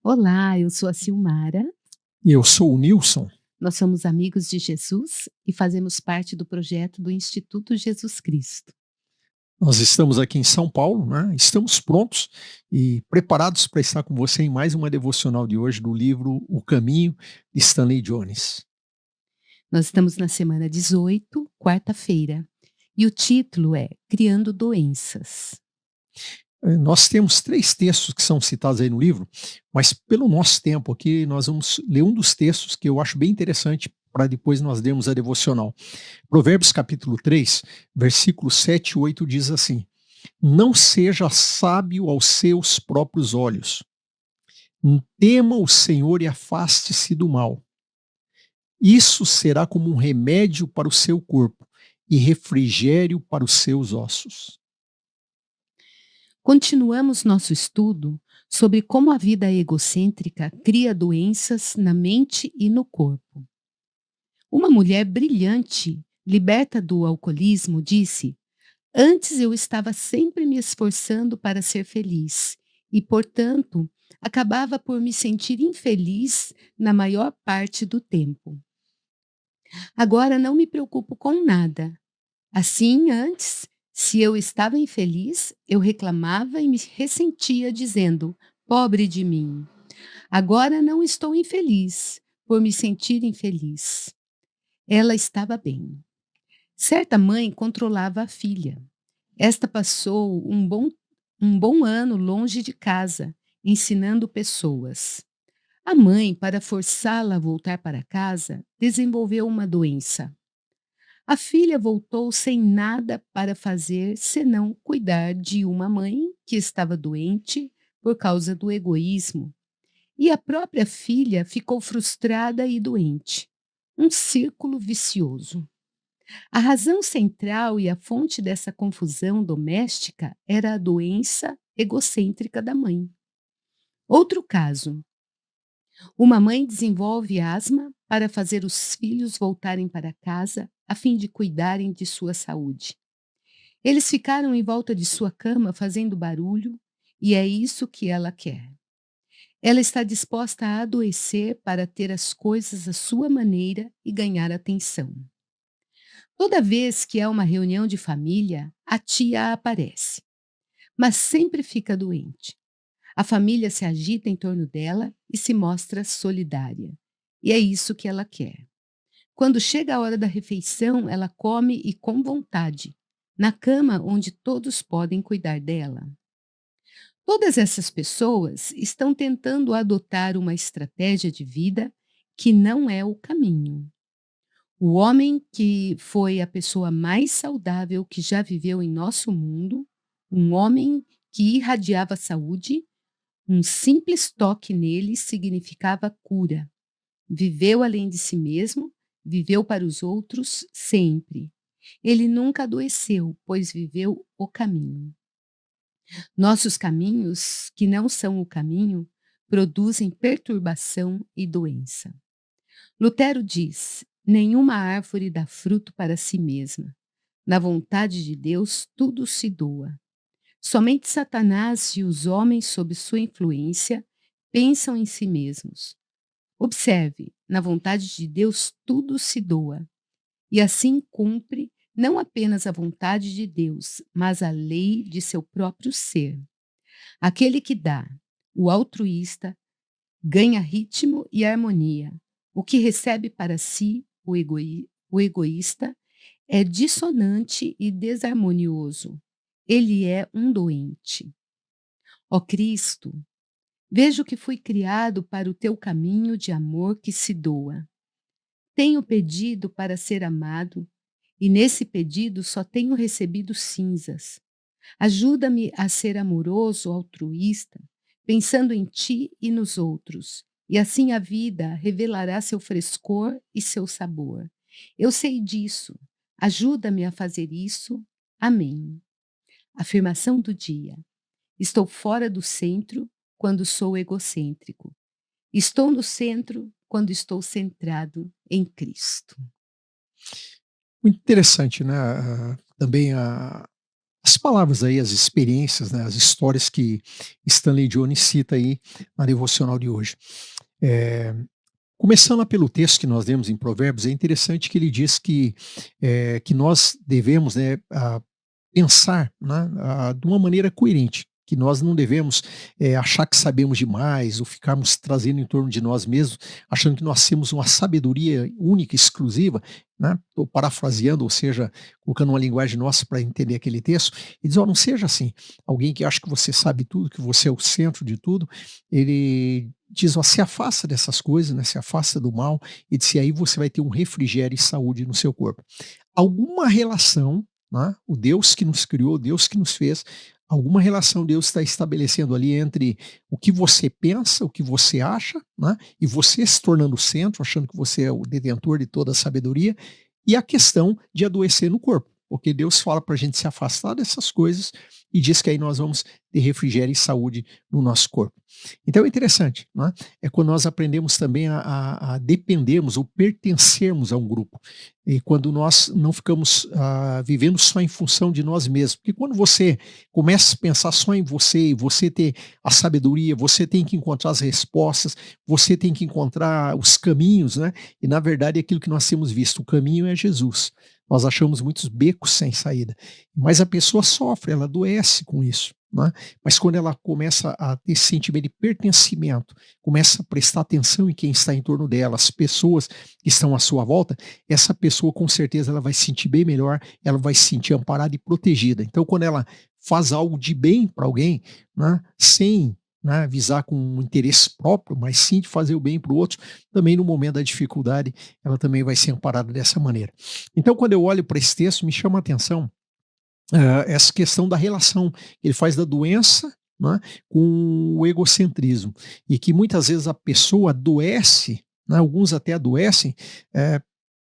Olá, eu sou a Silmara. E eu sou o Nilson. Nós somos amigos de Jesus e fazemos parte do projeto do Instituto Jesus Cristo. Nós estamos aqui em São Paulo, né? Estamos prontos e preparados para estar com você em mais uma devocional de hoje do livro O Caminho, de Stanley Jones. Nós estamos na semana 18, quarta-feira, e o título é Criando Doenças. Nós temos 3 textos que são citados aí no livro, mas pelo nosso tempo aqui, nós vamos ler um dos textos que eu acho bem interessante para depois nós lermos a devocional. Provérbios capítulo 3, versículos 7 e 8 diz assim: "Não seja sábio aos seus próprios olhos. Tema o Senhor e afaste-se do mal. Isso será como um remédio para o seu corpo e refrigério para os seus ossos." Continuamos nosso estudo sobre como a vida egocêntrica cria doenças na mente e no corpo. Uma mulher brilhante, liberta do alcoolismo, disse: Antes eu estava sempre me esforçando para ser feliz e, portanto, acabava por me sentir infeliz na maior parte do tempo. Agora não me preocupo com nada. Assim, antes, se eu estava infeliz, eu reclamava e me ressentia, dizendo: Pobre de mim. Agora não estou infeliz por me sentir infeliz. Ela estava bem. Certa mãe controlava a filha. Esta passou um bom ano longe de casa, ensinando pessoas. A mãe, para forçá-la a voltar para casa, desenvolveu uma doença. A filha voltou sem nada para fazer senão cuidar de uma mãe que estava doente por causa do egoísmo. E a própria filha ficou frustrada e doente. Um círculo vicioso. A razão central e a fonte dessa confusão doméstica era a doença egocêntrica da mãe. Outro caso: uma mãe desenvolve asma para fazer os filhos voltarem para casa a fim de cuidarem de sua saúde. Eles ficaram em volta de sua cama fazendo barulho e é isso que ela quer. Ela está disposta a adoecer para ter as coisas à sua maneira e ganhar atenção. Toda vez que há uma reunião de família, a tia aparece, mas sempre fica doente. A família se agita em torno dela e se mostra solidária. E é isso que ela quer. Quando chega a hora da refeição, ela come e com vontade, na cama onde todos podem cuidar dela. Todas essas pessoas estão tentando adotar uma estratégia de vida que não é o caminho. O homem que foi a pessoa mais saudável que já viveu em nosso mundo, um homem que irradiava saúde, um simples toque nele significava cura. Viveu além de si mesmo, viveu para os outros sempre. Ele nunca adoeceu, pois viveu o caminho. Nossos caminhos, que não são o caminho, produzem perturbação e doença. Lutero diz: nenhuma árvore dá fruto para si mesma. Na vontade de Deus, tudo se doa. Somente Satanás e os homens sob sua influência pensam em si mesmos. Observe, na vontade de Deus, tudo se doa. E assim cumpre não apenas a vontade de Deus, mas a lei de seu próprio ser. Aquele que dá, o altruísta, ganha ritmo e harmonia. O que recebe para si, o egoísta, é dissonante e desarmonioso. Ele é um doente. Ó Cristo, vejo que fui criado para o teu caminho de amor que se doa. Tenho pedido para ser amado, e nesse pedido só tenho recebido cinzas. Ajuda-me a ser amoroso, altruísta, pensando em ti e nos outros, e assim a vida revelará seu frescor e seu sabor. Eu sei disso. Ajuda-me a fazer isso. Amém. Afirmação do dia. Estou fora do centro quando sou egocêntrico. Estou no centro quando estou centrado em Cristo. Muito interessante, né? Também a as palavras aí, as experiências, né, as histórias que Stanley Jones cita aí na devocional de hoje. Eh, Começando lá pelo texto que nós lemos em Provérbios, é interessante que ele diz que nós devemos, né, pensar, né, de uma maneira coerente, que nós não devemos achar que sabemos demais ou ficarmos trazendo em torno de nós mesmos, achando que nós temos uma sabedoria única, exclusiva, né? Estou parafraseando, ou seja, colocando uma linguagem nossa para entender aquele texto, e diz: ó, não seja assim. Alguém que acha que você sabe tudo, que você é o centro de tudo, ele diz: ó, se afasta dessas coisas, né? Se afasta do mal, e diz: aí você vai ter um refrigério e saúde no seu corpo. Alguma relação, né? O Deus que nos criou, o Deus que nos fez, alguma relação Deus está estabelecendo ali entre o que você pensa, o que você acha, né? E você se tornando o centro, achando que você é o detentor de toda a sabedoria, e a questão de adoecer no corpo, porque Deus fala para a gente se afastar dessas coisas e diz que aí nós vamos ter refrigério e saúde no nosso corpo. Então é interessante, né? É quando nós aprendemos também a dependermos ou pertencermos a um grupo. E quando nós não ficamos vivendo só em função de nós mesmos. Porque quando você começa a pensar só em você, e você ter a sabedoria, você tem que encontrar as respostas, você tem que encontrar os caminhos, né? E na verdade é aquilo que nós temos visto, o caminho é Jesus. Nós achamos muitos becos sem saída. Mas a pessoa sofre, ela adoece com isso, né? Mas quando ela começa a ter esse sentimento de pertencimento, começa a prestar atenção em quem está em torno dela, as pessoas que estão à sua volta, essa pessoa com certeza ela vai se sentir bem melhor, ela vai se sentir amparada e protegida. Então quando ela faz algo de bem para alguém, né, sem, né, visar com um interesse próprio, mas sim de fazer o bem para o outro, também no momento da dificuldade, ela também vai ser amparada dessa maneira. Então quando eu olho para esse texto, me chama a atenção essa questão da relação que ele faz da doença, né, com o egocentrismo. E que muitas vezes a pessoa adoece, né, alguns até adoecem,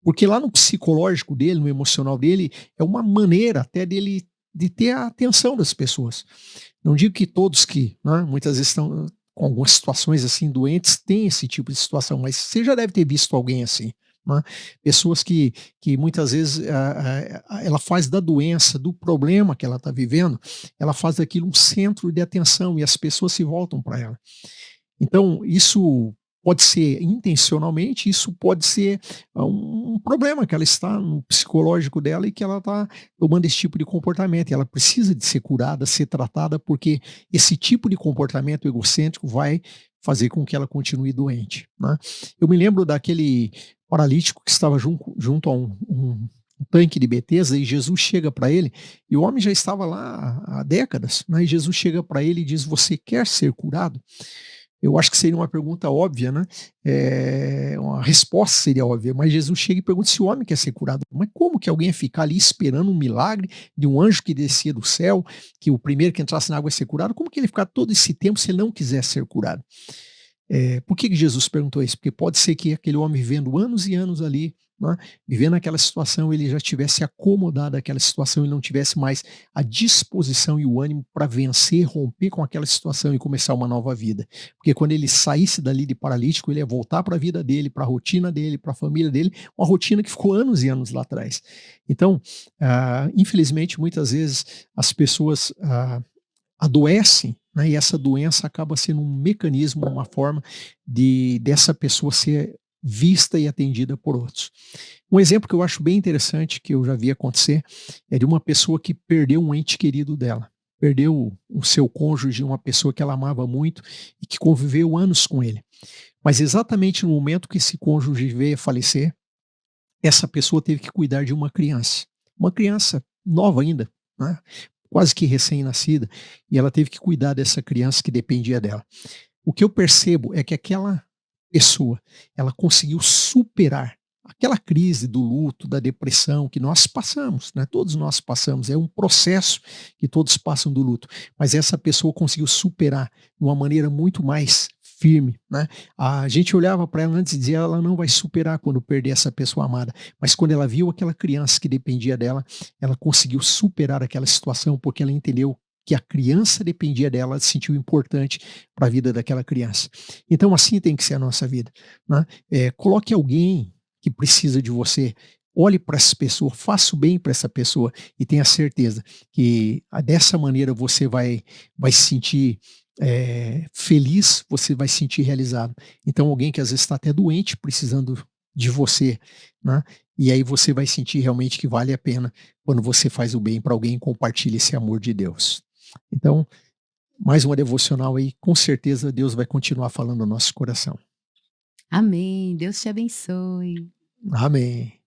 porque lá no psicológico dele, no emocional dele, é uma maneira até dele de ter a atenção das pessoas. Não digo que todos que, né, muitas vezes estão com algumas situações assim doentes têm esse tipo de situação, mas você já deve ter visto alguém assim, né? Pessoas que muitas vezes ela faz da doença, do problema que ela está vivendo, ela faz daquilo um centro de atenção e as pessoas se voltam para ela. Então, isso pode ser intencionalmente, isso pode ser um problema que ela está no psicológico dela e que ela está tomando esse tipo de comportamento. E ela precisa de ser curada, ser tratada, porque esse tipo de comportamento egocêntrico vai fazer com que ela continue doente, né? Eu me lembro daquele paralítico que estava junto a um tanque de Betesda e Jesus chega para ele, e o homem já estava lá há décadas, né? E Jesus chega para ele e diz: você quer ser curado? Eu acho que seria uma pergunta óbvia, né? Uma resposta seria óbvia, mas Jesus chega e pergunta se o homem quer ser curado. Mas como que alguém ia ficar ali esperando um milagre de um anjo que descia do céu, que o primeiro que entrasse na água ia ser curado? Como que ele ia ficar todo esse tempo se ele não quiser ser curado? Por que Jesus perguntou isso? Porque pode ser que aquele homem vivendo anos e anos ali, né, vivendo aquela situação, ele já tivesse acomodado àquela situação e não tivesse mais a disposição e o ânimo para vencer, romper com aquela situação e começar uma nova vida. Porque quando ele saísse dali de paralítico, ele ia voltar para a vida dele, para a rotina dele, para a família dele, uma rotina que ficou anos e anos lá atrás. Então, infelizmente, muitas vezes as pessoas adoecem, né, e essa doença acaba sendo um mecanismo, uma forma dessa pessoa ser vista e atendida por outros. Um exemplo que eu acho bem interessante, que eu já vi acontecer, é de uma pessoa que perdeu um ente querido dela. Perdeu o seu cônjuge, uma pessoa que ela amava muito e que conviveu anos com ele. Mas exatamente no momento que esse cônjuge veio a falecer, essa pessoa teve que cuidar de uma criança nova ainda, né? Quase que recém-nascida, e ela teve que cuidar dessa criança que dependia dela. O que eu percebo é que aquela pessoa, ela conseguiu superar aquela crise do luto, da depressão que nós passamos, né? Todos nós passamos, é um processo que todos passam do luto, mas essa pessoa conseguiu superar de uma maneira muito mais firme, né? A gente olhava para ela antes e dizia: ela não vai superar quando perder essa pessoa amada, mas quando ela viu aquela criança que dependia dela, ela conseguiu superar aquela situação porque ela entendeu que a criança dependia dela, ela se sentiu importante para a vida daquela criança. Então assim tem que ser a nossa vida, né? Coloque alguém que precisa de você, olhe para essa pessoa, faça o bem para essa pessoa e tenha certeza que dessa maneira você vai se sentir feliz, você vai se sentir realizado. Então alguém que às vezes está até doente, precisando de você, né? E aí você vai sentir realmente que vale a pena quando você faz o bem para alguém e compartilha esse amor de Deus. Então, mais uma devocional aí, com certeza Deus vai continuar falando no nosso coração. Amém. Deus te abençoe. Amém.